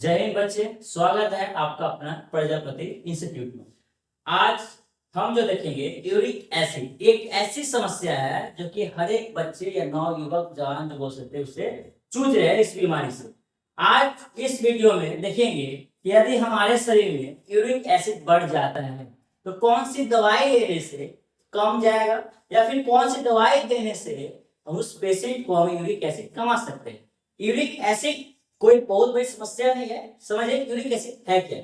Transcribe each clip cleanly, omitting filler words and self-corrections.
जय हिंद बच्चे, स्वागत है आपका अपना प्रजापति इंस्टीट्यूट में। आज हम जो देखेंगे यूरिक एसिड एक ऐसी समस्या है जो कि हर एक बच्चे या नवयुवक जवान जो बोल सकते हैं उससे जूझ रहे हैं इस बीमारी से। आज इस वीडियो में देखेंगे कि यदि हमारे शरीर में यूरिक एसिड बढ़ जाता है तो कौन सी दवाई लेने से कम जाएगा या फिर कौन सी दवाई देने से हम उस पेशेंट को हम यूरिक एसिड कमा सकते हैं। यूरिक एसिड कोई बहुत बड़ी समस्या नहीं है। समझिए यूरिक एसिड है क्या।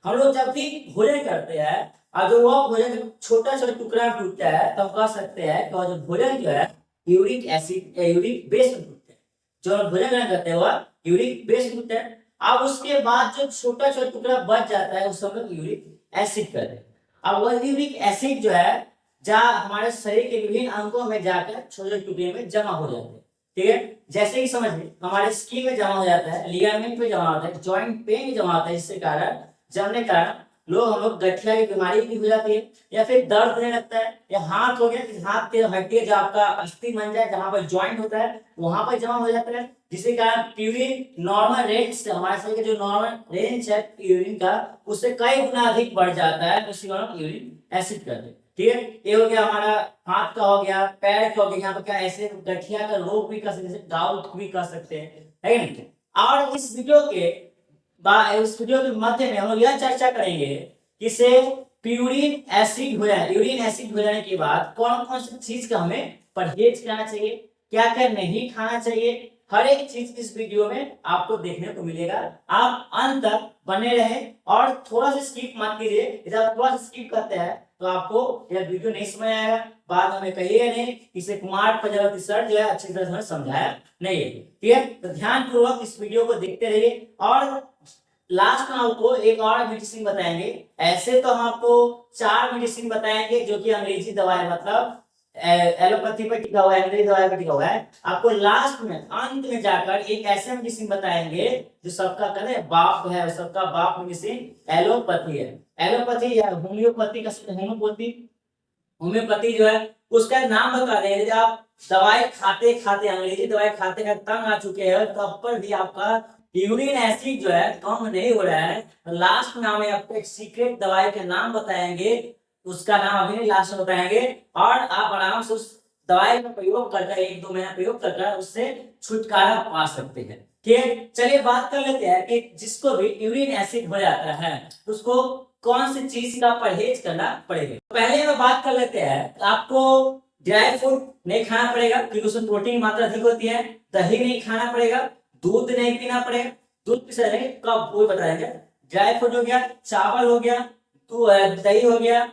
हम लोग जब भी भोजन करते हैं और जो वो भोजन छोटा छोटा टुकड़ा टूटता है तो हम कह सकते हैं कि जो भोजन जो है यूरिक एसिड यूरिक बेस में टूटता है। जो हम भोजन ग्रहण करते हैं वह यूरिक बेस में टूटता है। अब उसके बाद जो छोटा छोटा टुकड़ा बच जाता है उसे हम लोग यूरिक एसिड कहते हैं। अब वह यूरिक एसिड जो है जहाँ हमारे शरीर के विभिन्न अंगों में जाकर छोटे छोटे टुकड़े में जमा हो जाते हैं। ठीक है, जैसे ही समझ में हमारे स्किन में जमा हो जाता है, लिगामेंट में जमा होता है, जॉइंट पेन में जमा होता है, जिससे कारण जमने कारण हम लोग गठिया की बीमारी भी हो जाती है या फिर दर्द होने लगता है। या हाथ हो गया, हाथ के हड्डी जो आपका अस्थि मंज्जा है जहाँ पर जॉइंट होता है वहां पर जमा हो जाता है, जिसके कारण यूरिन नॉर्मल रेंज से हमारे शरीर का जो नॉर्मल रेंज है यूरिन का उससे कई गुना अधिक बढ़ जाता है, उसी को हम यूरिन एसिड कहते हैं। ठीक है, ये हो गया हमारा हाथ का, हो गया पैर का, हो गया यहाँ पर क्या ऐसे गठिया का रोग भी कर सकते हैं, गाउट भी कर सकते हैं, है नहीं। और इस वीडियो के मध्य में हम लोग यह चर्चा करेंगे कि से यूरिन एसिड हो जाए, यूरिन एसिड हो जाने के बाद कौन कौन सी चीज का हमें परहेज करना चाहिए, क्या क्या नहीं खाना चाहिए, हर एक चीज इस वीडियो में आपको देखने को मिलेगा। आप अंत तक बने रहे और थोड़ा सा स्किप मत कीजिए। यदि आप थोड़ा सा स्किप करते हैं तो आपको यह वीडियो नहीं समझ आएगा, बाद में कहिएगा नहीं इसे कुमार प्रजापति सर जो है अच्छी तरह से समझाया नहीं है। ठीक है, तो ध्यान पूर्वक इस वीडियो को देखते रहिए और लास्ट में आपको एक और मेडिसिन बताएंगे। ऐसे तो हम आपको 4 मेडिसिन बताएंगे जो कि अंग्रेजी दवाई मतलब एलोपैथी पर टिका हुआ है, अंग्रेजी दवाई पर टिका हुआ है। आपको लास्ट में अंत में जाकर एक ऐसे मेडिसिन बताएंगे जो सबका कहते हैं बाप है, सबका बाप मेडिसिन एलोपैथी है। एलोपैथी या होम्योपैथी का होम्योपैथी जो है उसका नाम बता दें। यदि आप दवाई खाते खाते अंग्रेजी दवाई खाते खाते तंग आ चुके हैं तब पर भी आपका यूरिन एसिड जो है कम नहीं हो रहा है, लास्ट में हम आपको एक सीक्रेट दवाई के नाम बताएंगे, उसका नाम अभी नहीं लास्ट में बताएंगे और आप आराम से उस दवाई का प्रयोग करकर 1-2 महीना प्रयोग करके उससे छुटकारा पा सकते हैं। ठीक है, चलिए बात कर लेते हैं कि जिसको भी यूरिन एसिड हो जाता है उसको कौन सी चीज का परहेज करना पड़ेगा। पहले हम बात कर लेते हैं, आपको ड्राई फ्रूट नहीं खाना पड़ेगा क्योंकि उसमें प्रोटीन मात्रा अधिक होती है। दही नहीं खाना पड़ेगा, दूध नहीं पीना पड़ेगा। दूध पी सकते कब वो बताएंगे। ड्राई फ्रूट हो गया, चावल हो गया, दही हो गया,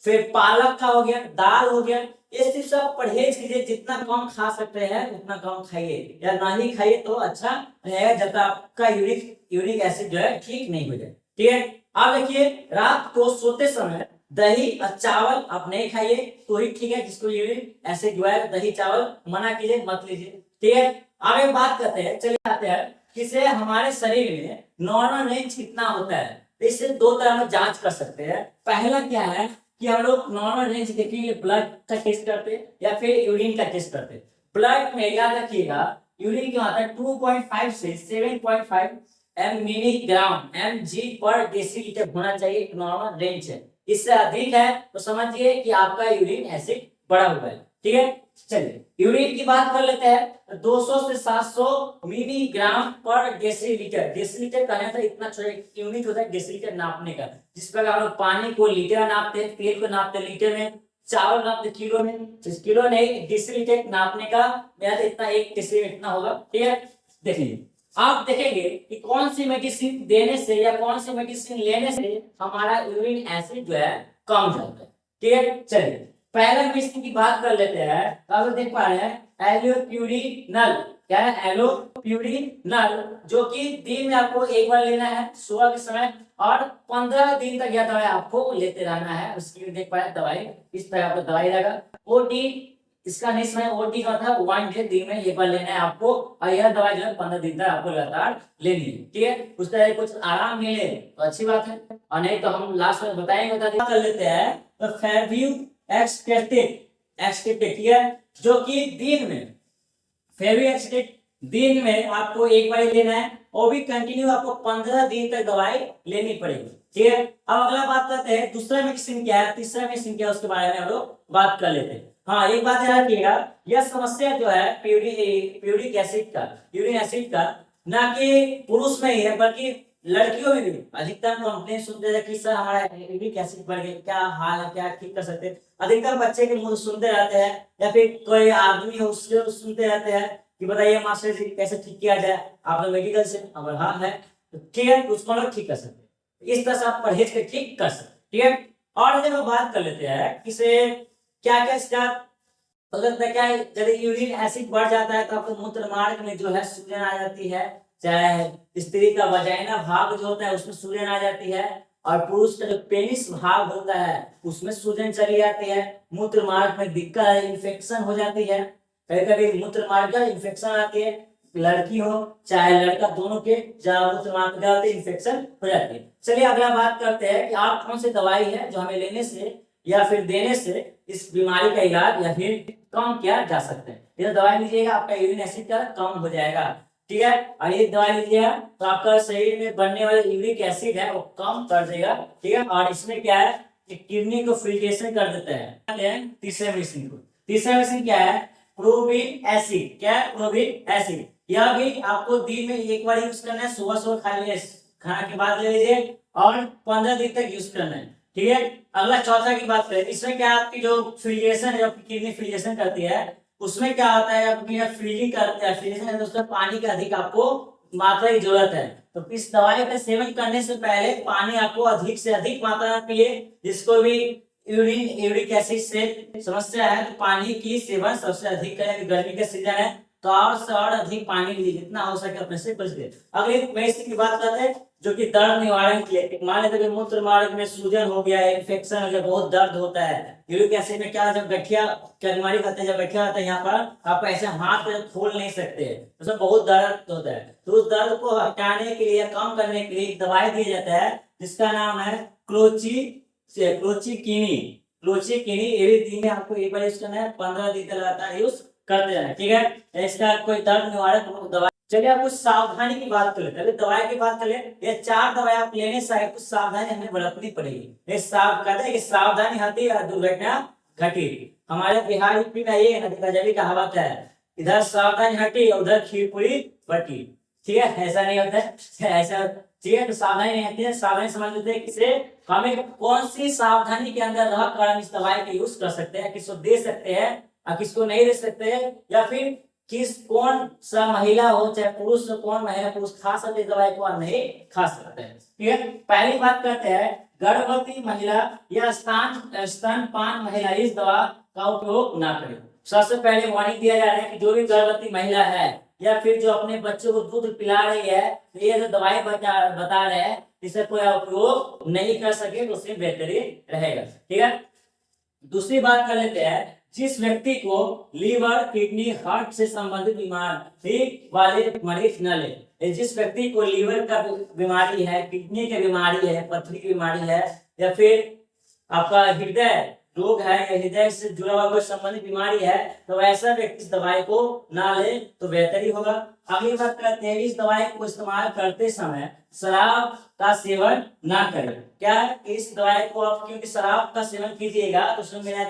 फिर पालक का हो गया, दाल हो गया, ये सब परहेज कीजिए। जितना कम खा सकते हैं उतना कम खाइए या ना ही खाइए तो अच्छा रहेगा, जब तक आपका यूरिक एसिड जो है ठीक नहीं हो जाए। ठीक है, अब देखिए रात को सोते समय दही और चावल आप नहीं खाइए तो ही ठीक है। जिसको यूरिक एसिड जो है दही चावल मना कीजिए, मत लीजिए। ठीक है, अब एक बात करते हैं, चलिए आते हैं कि हमारे शरीर में नॉर्मल रेंज कितना होता है। तो इससे 2 तरह में जांच कर सकते हैं। पहला क्या है कि हम लोग नॉर्मल रेंज देखेंगे, ब्लड का टेस्ट करते हैं या फिर यूरिन का टेस्ट करते हैं। ब्लड में याद रखिएगा यूरिन की मात्रा 2.5 से 7.5 मिलीग्राम mg पर डेसीलीटर होना चाहिए, एक नॉर्मल रेंज है। इससे अधिक है तो समझिए कि आपका यूरिन एसिड बढ़ा हुआ है। ठीक है, चलिए यूरिन की बात कर लेते हैं। 200 से 700 मिलीग्राम पर डेसीलीटर, डेसीलीटर कहने का इतना छोटा यूनिट होता है डेसीलीटर नापने का। जिस प्रकार हम लोग पानी को लीटर में नापते हैं, तेल को नापते हैं लीटर में, चावल नापते किलो में, किलो नहीं डेसीलीटर नापने का मेरा इतना 1 डेसीलीटर इतना होगा। ठीक है, देखिए आप देखेंगे कि कौन सी मेडिसिन देने से या कौन सी मेडिसिन लेने से हमारा यूरिन एसिड जो है कम जाता है। ठीक है, चलिए पहला मेडिसिन की बात कर लेते हैं। अब देख पा रहे हैं एलोप्यूरिनल, क्या है एलोप्यूरिनल, जो कि दिन में आपको एक बार लेना है सुबह के समय और 15 दिन तक यह दवाई आपको लेते रहना है। उसके लिए देख पा रहे दवाई इस तरह आपको दवाई रहेगा। ओटी इसका नहीं समय, ओटी का था 1 डे, दिन में एक बार लेना है आपको और यह दवाई जो है 15 दिन तक आपको लगातार लेनी है। ठीक है, उस तरह कुछ आराम मिले तो अच्छी बात है और नहीं तो हम लास्ट में बताएंगे। कर लेते हैं तो फेवियू एक्सटेट, ठीक है, जो कि दिन में फेवियू एक्सटेट दिन में आपको एक बार लेना है वो भी कंटिन्यू आपको 15 दिन तक दवाई लेनी पड़ेगी। ठीक है, अब अगला बात करते हैं दूसरा मेडिसिन क्या है, तीसरा मेडिसिन क्या है, उसके बारे में हम लोग बात कर लेते हैं। हाँ, एक बात याद रखिएगा, यह समस्या जो है प्यूरिक एसिड का, यूरिन एसिड का, ना कि पुरुष में ही है बल्कि लड़कियों में भी अधिकतर कंप्लेन सुनते हैं कि सर हमारा यूरिक एसिड बढ़ गया, क्या हाल है, क्या ठीक कर सकते हैं। अधिकतर बच्चे के मुंह सुनते रहते हैं या फिर कोई आदमी है उससे सुनते रहते हैं कि बताइए मास्टर जी कैसे ठीक किया जाए, आप लोग मेडिकल से, अगर हाँ है तो ठीक है, उसको लोग ठीक कर सकते हैं। इस तरह से आप परहेज के ठीक कर सकते हैं। ठीक है, और जब हम बात कर लेते हैं किसे क्या क्या इसका अगर क्या है, यदि यूरिन एसिड बढ़ जाता है तो आपको मूत्र मार्ग में जो है सूजन आ जाती है, चाहे स्त्री का वजाइना भाग जो होता है उसमें सूजन आ जाती है, और पुरुष का जो पेनिस भाग होता है उसमें सूजन चली जाती है, मूत्र मार्ग में दिक्कत है, इन्फेक्शन हो जाती है, कभी कभी मूत्र मार्ग का इन्फेक्शन आती है, लड़की हो चाहे लड़का, दोनों के जहाँ मूत्र मार्ग में इन्फेक्शन हो जाती है। चलिए अगला बात करते हैं कि आप कौन सी दवाई है जो हमें लेने से या फिर देने से इस बीमारी का इलाज या फिर कम किया जा सकता है। ये दवाई लीजिएगा आपका यूरिन एसिड का कम हो जाएगा। ठीक है, और ये दवाई लीजिएगा तो आपका शरीर में बनने वाला यूरिक एसिड है वो कम कर देगा। ठीक है, और इसमें क्या है कि किडनी को फिल्ट्रेशन कर देता है। तीसरे मेडिसिन को, तीसरा मेडिसिन क्या है, प्रोबिक एसिड। क्या है, प्रोबिक एसिड। यह भी आपको दिन में एक बार यूज करना है, सुबह सुबह खा लीजिए, खाना के बाद ले लीजिए और 15 दिन तक यूज करना है। ठीक है, अगला चौथा की बात करें, इसमें क्या आपकी जो फिल्ट्रेशन है, किडनी फिल्ट्रेशन करती है, उसमें क्या होता है आपकी फ्रीजिंग करते हैं, फिल्ट्रेशन है तो उसमें पानी की अधिक आपको मात्रा की जरूरत है। तो इस दवाई का सेवन करने से पहले पानी आपको अधिक से अधिक मात्रा में पिए। जिसको भी यूरिक एसिड से समस्या है तो पानी की सेवन सबसे अधिक करें। गर्मी का सीजन है तो और अधिक पानी लीजिए, जितना हो सके अपने से बच गए। अगली मेडिसिन की बात करते हैं जो कि दर्द निवारण के लिए, मान लेते हैं मूत्र मार्ग में सूजन हो गया है, इन्फेक्शन हो गया, बहुत दर्द होता है। यूरिक एसिड में क्या, जब गठिया क्या बीमारी कहते हैं, जब गठिया होता है यहाँ पर आप ऐसे हाथ पे खोल नहीं सकते, उसमें बहुत दर्द होता है, तो उस दर्द को हटाने के लिए, कम करने के लिए दवाई दी जाता है जिसका नाम है क्लोचिकिनी। क्लोचिकिनी ये भी दिन में आपको एक बार यूज करना है, 15 दिन तक लगातार यूज करते रहना। ठीक है, इसका कोई दर्द निवारक दवाई। चलिए आप कुछ सावधानी की बात कर लेते हैं, दवाई की बात करें। ये 4 दवाई आप लेने से कुछ सावधानी हमें बरतनी पड़ेगी। ये कहते हैं कि सावधानी हटी और दुर्घटना घटी। हमारे बिहार यूपी में ये गजबी कहावत है, इधर सावधानी हटी और उधर खीर पूरी बटी। ठीक है, ऐसा नहीं होता है, ऐसा ठीक है, तो सावधानी नहीं होती है। सावधानी समझ लेते हैं किसे, हमें कौन सी सावधानी के अंदर रहकर हम इस दवाई का यूज कर सकते हैं, किसको दे सकते हैं और किसको नहीं दे सकते हैं, या फिर कौन सा महिला हो चाहे पुरुष हो, कौन महिला पुरुष खा सकते दवाई को और नहीं खा सकते हैं। ठीक है, पहली बात करते हैं गर्भवती महिला या स्तनपान महिला इस दवा का उपयोग ना करें। सबसे पहले वार्निंग दिया जा रहा है कि जो भी गर्भवती महिला है या फिर जो अपने बच्चों को दूध पिला रही है, तो ये जो दवाई बता रहे हैं इसे कोई उपयोग नहीं कर सके तो उससे बेहतरी रहेगा। ठीक है, दूसरी बात कर लेते हैं, जिस व्यक्ति को लीवर, किडनी, हार्ट से संबंधित बीमारी वाले मरीज न ले। जिस व्यक्ति को लीवर का बीमारी है, किडनी की बीमारी है, पथरी की बीमारी है, या फिर आपका हृदय रोग है या हृदय से जुड़ा हुआ कोई संबंधित बीमारी है, तो ऐसा व्यक्ति इस दवाई को ना ले तो बेहतरी होगा। अगली बात करते हैं, इस दवाई को इस्तेमाल करते समय शराब का सेवन ना करें। क्या इस दवाई को आप, क्योंकि शराब का सेवन कीजिएगा तो उसमें मिला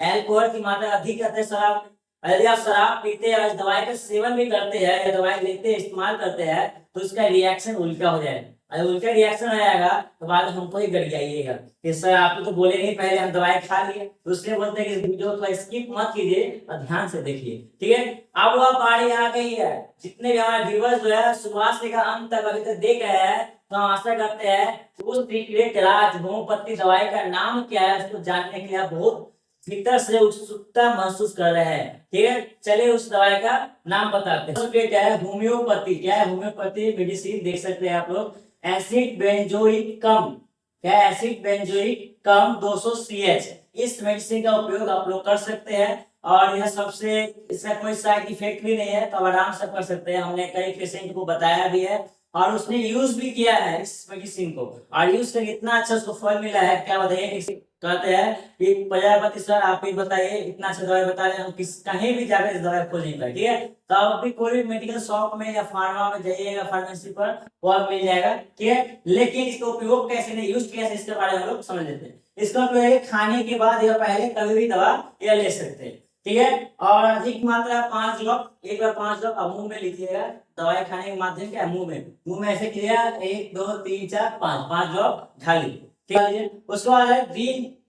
अल्कोहल की मात्रा अधिक रहती है शराब। यदि आप शराब पीते हैं, इस दवाई का सेवन भी करते हैं या दवाई लेते हैं, इस्तेमाल करते हैं, तो इसका रिएक्शन उल्टा हो जाएगा। अगर उल्टा रिएक्शन आएगा तो बाद हमको ही गड़ जाइएगा कि सर आप तो बोले नहीं, पहले हम दवाई खा लिए, तो उसलिए बोलते हैं कि वीडियो को स्किप मत कीजिए और ध्यान से देखिए। ठीक है, अब वह बारी आ गई है, जितने भी हमारे व्यूअर्स जो है शुरुआत से लेकर अंत तक अभी तक देख रहे हैं, तो हम आशा करते हैं उस सीक्रेट राज होम्योपैथी दवाई का नाम क्या है उसको जानने के लिए आप बहुत भीतर से उत्सुकता महसूस कर रहे हैं। ठीक है, चलिए उस दवाई का नाम बताते हैं। क्या है होम्योपैथी, क्या है होम्योपैथी मेडिसिन, देख सकते हैं आप लोग, एसिड बेंजोइक कम, क्या एसिड बेंजोइक कम 200 CH। इस मेडिसिन का उपयोग आप लोग कर सकते हैं और यह सबसे, इसका कोई साइड इफेक्ट भी नहीं है, तो आराम से कर सकते हैं। हमने कई पेशेंट को बताया भी है और उसने यूज भी किया है इस मेडिसिन को, और यूज करके इतना अच्छा उसको फल मिला है, क्या बताइए, कहते हैं कि प्रजापति सर आप ही बताइए, इतना अच्छा दवाई बता रहे हैं, हम किस कहीं भी जाकर इस दवाई खोज नहीं पाए, ठीक है। तो आप भी कोई भी मेडिकल शॉप में या फार्मा में जाइएगा, फार्मेसी पर, वो आप मिल जाएगा, ठीक है। लेकिन इसका उपयोग कैसे, नहीं यूज कैसे, इसके बारे में हम लोग समझ लेते हैं। इसका उपयोग खाने के बाद या पहले कभी भी दवा या ले सकते हैं, ठीक है। और अधिक मात्रा 5 ड्रॉप, एक बार 5 ड्रॉप आप मुंह में लीजिएगा, दवाई खाने के माध्यम क्या, मुंह में ऐसे कीजिएगा, 1 2 3 4 5 5 ड्रॉप ढालिए, ठीक है। उसके बाद है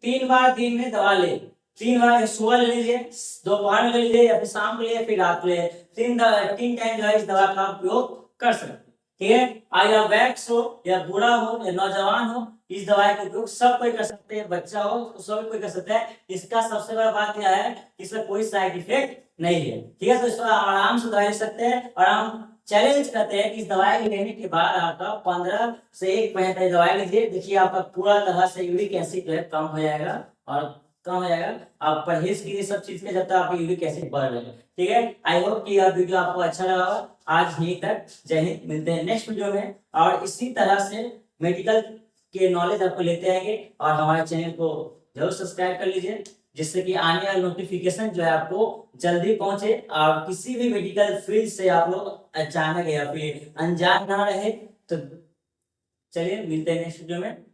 तीन बार दिन में दवा ले, 3 बार, सुबह ले लीजिए, दोपहर में ले लीजिए, या फिर शाम को ले, फिर रात को ले, 3 टाइम जो है इस दवा का उपयोग कर सकते हैं, ठीक है। या वैक्स हो या बूढ़ा हो या नौजवान हो, इस दवाई का उपयोग सब कोई कर सकते हैं, बच्चा हो तो सब कोई कर सकता है। इसका सबसे बड़ा बात क्या है, इसका कोई साइड इफेक्ट नहीं है, ठीक है। तो इसको आराम से दवाई ले सकते हैं, और हम चैलेंज करते हैं कि इस दवाई लेने के बाद आपका 15 से 1 महीने तक दवाई लीजिए, देखिए आपका पूरा तरह से यूरिक एसिड कम हो जाएगा, और कम हो जाएगा। आप परहेज कीजिए सब चीज के, जब तक आपकी यूरिक एसिड बढ़ रहा है, ठीक है। आई होप कि यह वीडियो आपको अच्छा लगा होगा। आज यहीं तक, जय हिंद, मिलते हैं नेक्स्ट वीडियो में, और इसी तरह से मेडिकल के नॉलेज आपको लेते आएंगे। और हमारे चैनल को जरूर सब्सक्राइब कर लीजिए, जिससे कि आने वाला नोटिफिकेशन जो है आपको जल्दी पहुंचे, और किसी भी मेडिकल फील्ड से आप लोग अचानक या फिर अनजान ना रहे। तो चलिए मिलते हैं नेक्स्ट वीडियो में।